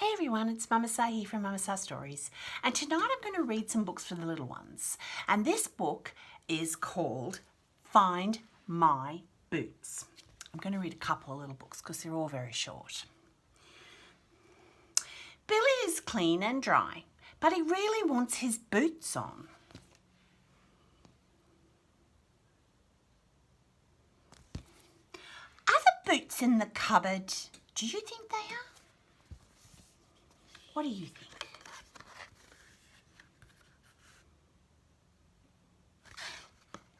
Hey everyone, it's Mama Sa here from Mama Sa Stories, and tonight I'm going to read some books for the little ones. And this book is called Find My Boots. I'm going to read a couple of little books because they're all very short. Billy is clean and dry, but he really wants his boots on. Are the boots in the cupboard? Do you think they are? What do you think?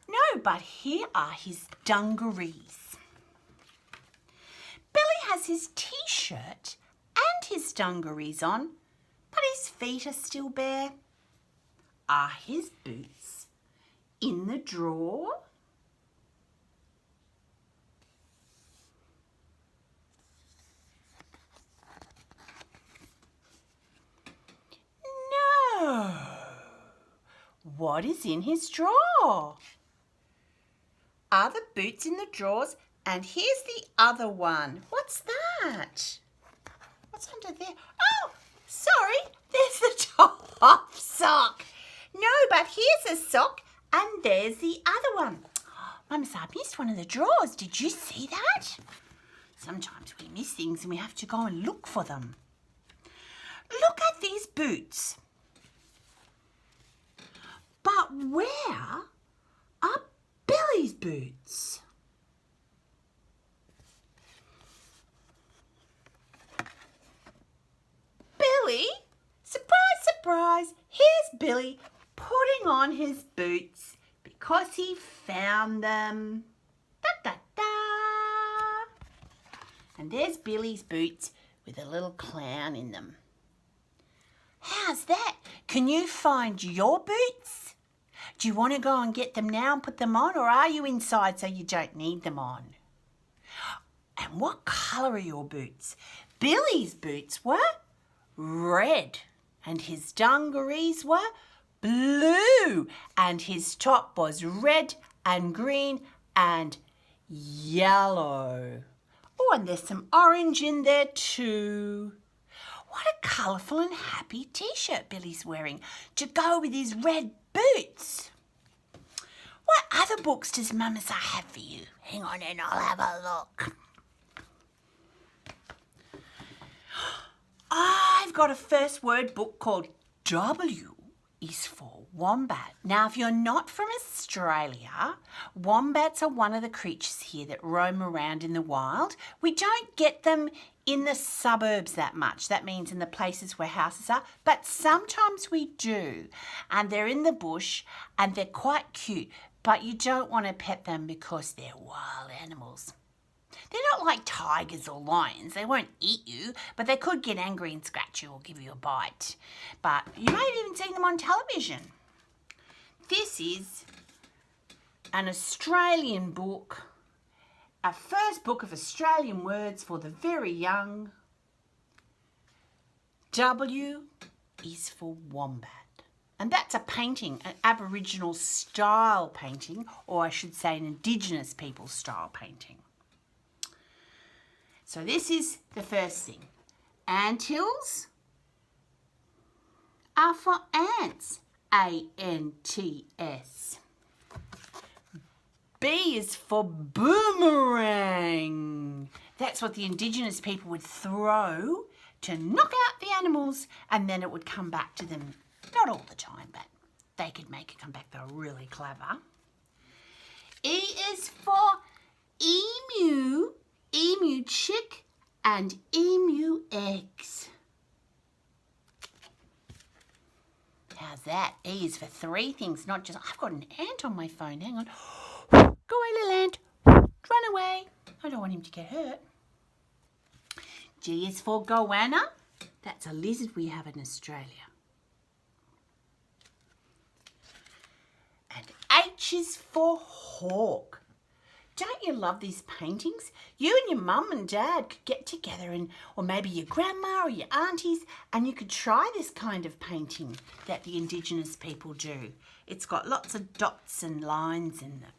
No, but here are his dungarees. Billy has his t-shirt and his dungarees on, but his feet are still bare. Are his boots in the drawer? No. What is in his drawer? Are the boots in the drawers? And here's the other one. What's that? What's under there? Oh, sorry, there's the top sock. No, but here's a sock and there's the other one. Mama Sa, I missed one of the drawers. Did you see that? Sometimes we miss things and we have to go and look for them. Look at these boots. But where are Billy's boots? Billy? Surprise, surprise. Here's Billy putting on his boots because he found them. Da, da, da. And there's Billy's boots with a little clown in them. How's that? Can you find your boots? Do you want to go and get them now and put them on, or are you inside so you don't need them on? And what colour are your boots? Billy's boots were red, and his dungarees were blue, and his top was red and green and yellow. Oh, and there's some orange in there too. What a colourful and happy t-shirt Billy's wearing to go with his red boots. What other books does Mama Sa have for you? Hang on and I'll have a look. I've got a first word book called W is for Wombat. Now, if you're not from Australia, wombats are one of the creatures here that roam around in the wild. We don't get them in the suburbs that much. That means in the places where houses are, but sometimes we do. And they're in the bush and they're quite cute, but you don't want to pet them because they're wild animals. They're not like tigers or lions. They won't eat you, but they could get angry and scratch you or give you a bite. But you may have even seen them on television. This is an Australian book, a first book of Australian words for the very young. W is for wombat. And that's a painting, an Aboriginal style painting, or I should say an Indigenous people style painting. So this is the first thing. Anthills are for ants. A-N-T-S. B is for boomerang. That's what the Indigenous people would throw to knock out the animals, and then it would come back to them. Not all the time, but they could make it come back. They were really clever. E is for emu. Emu chick and emu eggs. How's that? E is for three things, not just... I've got an ant on my phone. Hang on. Go away, little ant. Run away. I don't want him to get hurt. G is for goanna. That's a lizard we have in Australia. And H is for hawk. Don't you love these paintings? You and your mum and dad could get together, or maybe your grandma or your aunties, and you could try this kind of painting that the Indigenous people do. It's got lots of dots and lines in them.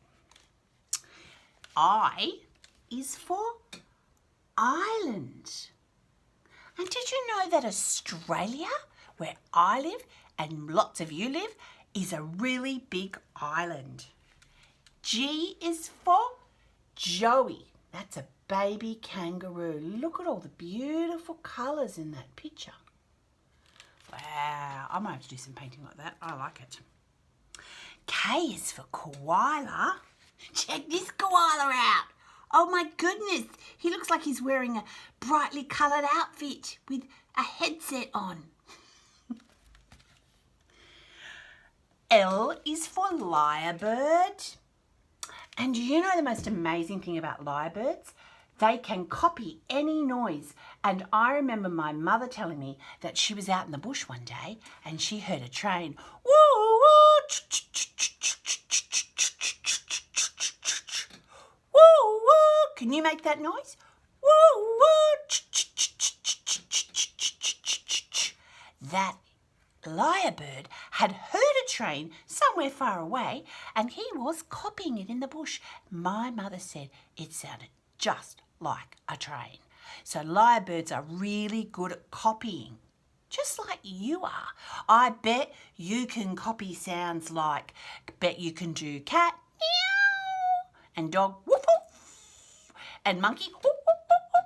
I is for island. And did you know that Australia, where I live and lots of you live, is a really big island? G is for Joey. That's a baby kangaroo. Look at all the beautiful colours in that picture. Wow, I might have to do some painting like that. I like it. K is for koala. Check this koala out. Oh my goodness, he looks like he's wearing a brightly coloured outfit with a headset on. L is for lyrebird. And do you know the most amazing thing about lyrebirds? They can copy any noise. And I remember my mother telling me that she was out in the bush one day and she heard a train. Woo, woo, woo, woo. Can you make that noise? Woo, woo. That lyrebird had heard a train somewhere far away and he was copying it in the bush. My mother said it sounded just like a train. So lyrebirds are really good at copying, just like you are. I bet you can copy sounds like, bet you can do cat, meow, and dog, woof, woof, and monkey, woof, woof, woof, woof, woof.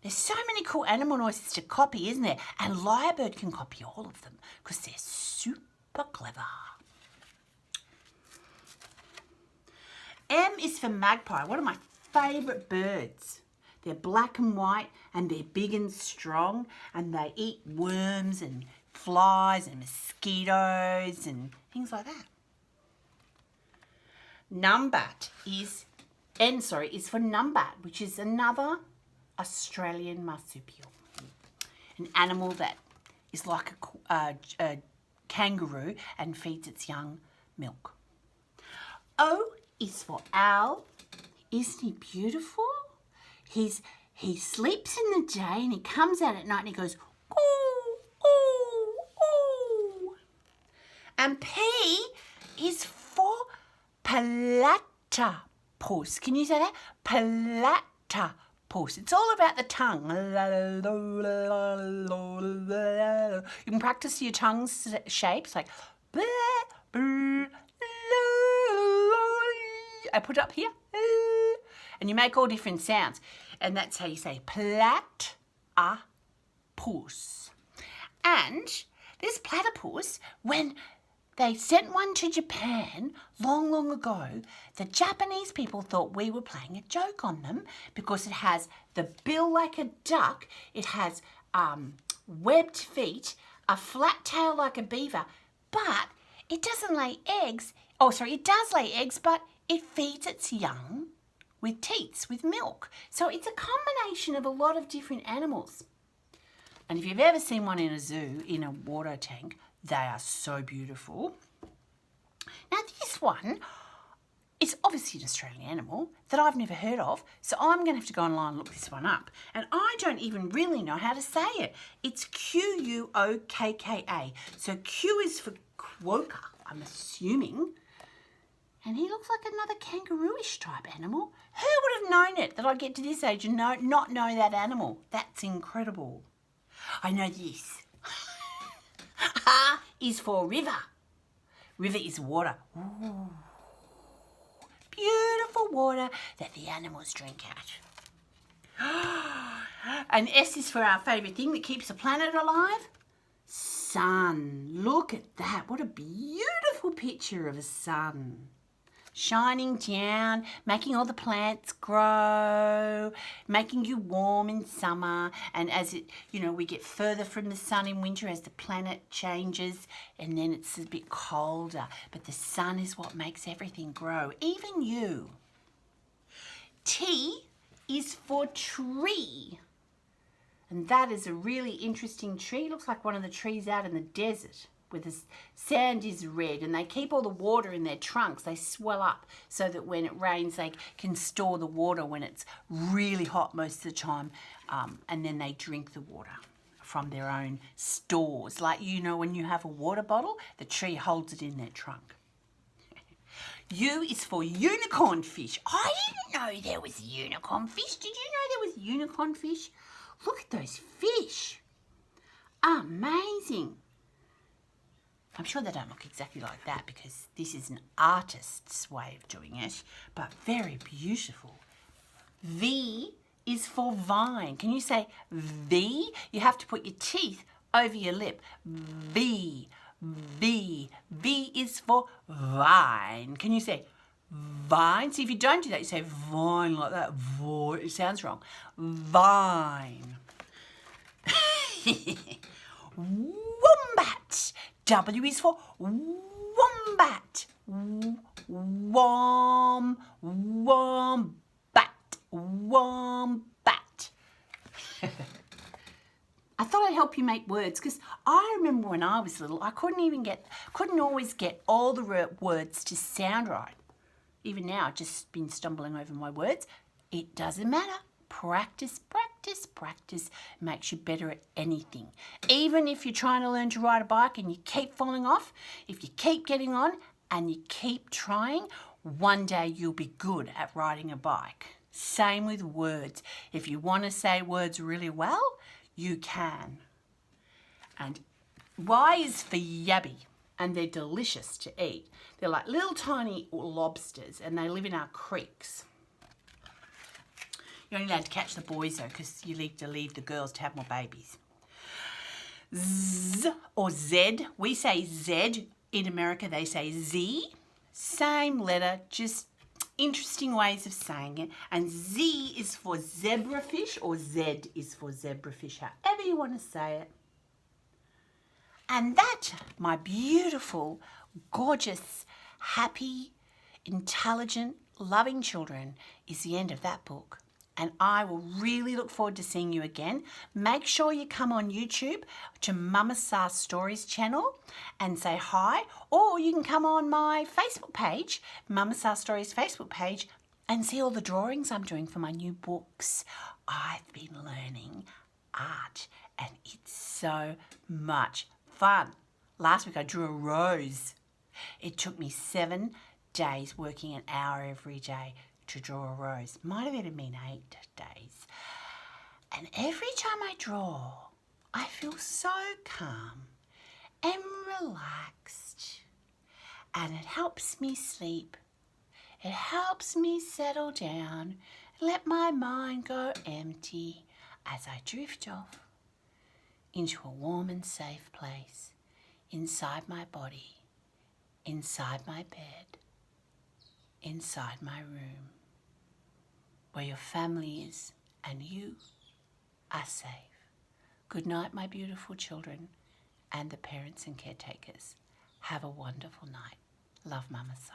There's so many cool animal noises to copy, isn't there? And lyrebird can copy all of them because they're super clever. M is for magpie, one of my favourite birds. They're black and white and they're big and strong and they eat worms and flies and mosquitoes and things like that. Numbat is for numbat, which is another Australian marsupial. An animal that is like a kangaroo and feeds its young milk. O is for owl. Isn't he beautiful? He sleeps in the day and he comes out at night and he goes, ooh, ooh, ooh. And P is for platypus. Can you say that? Platypus. It's all about the tongue. You can practice your tongue shapes like I put it up here. And you make all different sounds. And that's how you say platypus. And this platypus, when they sent one to Japan long, long ago, the Japanese people thought we were playing a joke on them because it has the bill like a duck, it has webbed feet, a flat tail like a beaver, but it doesn't lay eggs. Oh, sorry, it does lay eggs, but it feeds its young with teats, with milk. So it's a combination of a lot of different animals. And if you've ever seen one in a zoo, in a water tank, they are so beautiful. Now this one is obviously an Australian animal that I've never heard of, so I'm going to have to go online and look this one up. And I don't even really know how to say it. It's Quokka. So Q is for quokka, I'm assuming. And he looks like another kangaroo-ish type animal. Who would have known it, that I'd get to this age and not know that animal? That's incredible. I know this. Is for river. River is water. Ooh. Beautiful water that the animals drink out. And S is for our favourite thing that keeps the planet alive. Sun. Look at that. What a beautiful picture of a sun. Shining down, making all the plants grow, making you warm in summer, and as it, we get further from the sun in winter as the planet changes, and then it's a bit colder, but the sun is what makes everything grow, even you. T is for tree, and that is a really interesting tree. It looks like one of the trees out in the desert, where the sand is red, and they keep all the water in their trunks. They swell up so that when it rains they can store the water when it's really hot most of the time, and then they drink the water from their own stores. Like, when you have a water bottle, the tree holds it in their trunk. U is for unicorn fish. I didn't know there was unicorn fish. Did you know there was unicorn fish? Look at those fish. Amazing. I'm sure they don't look exactly like that because this is an artist's way of doing it, but very beautiful. V is for vine. Can you say V? You have to put your teeth over your lip. V, V. V is for vine. Can you say vine? See, if you don't do that, you say vine like that. It sounds wrong. Vine. Wombat. W is for wombat. Wombat. Wombat. I thought I'd help you make words because I remember when I was little, I couldn't always get all the words to sound right. Even now, I've just been stumbling over my words. It doesn't matter. Practice, practice, practice makes you better at anything. Even if you're trying to learn to ride a bike and you keep falling off, if you keep getting on and you keep trying, one day you'll be good at riding a bike. Same with words. If you want to say words really well, you can. And Y is for yabby, and they're delicious to eat. They're like little tiny lobsters, and they live in our creeks. You're only allowed to catch the boys though, because you need to leave the girls to have more babies. Z or Z, we say Z. In America, they say Z. Same letter, just interesting ways of saying it. And Z is for zebrafish, or Z is for zebrafish, however you want to say it. And that, my beautiful, gorgeous, happy, intelligent, loving children, is the end of that book. And I will really look forward to seeing you again. Make sure you come on YouTube to Mama Sa Stories channel and say hi. Or you can come on my Facebook page, Mama Sa Stories Facebook page, and see all the drawings I'm doing for my new books. I've been learning art and it's so much fun. Last week I drew a rose. It took me 7 days working an hour every day to draw a rose. Might have even been 8 days. And every time I draw, I feel so calm and relaxed. And it helps me sleep. It helps me settle down and let my mind go empty as I drift off into a warm and safe place inside my body, inside my bed, inside my room, where your family is and you are safe. Good night, my beautiful children and the parents and caretakers. Have a wonderful night. Love, Mama Sa.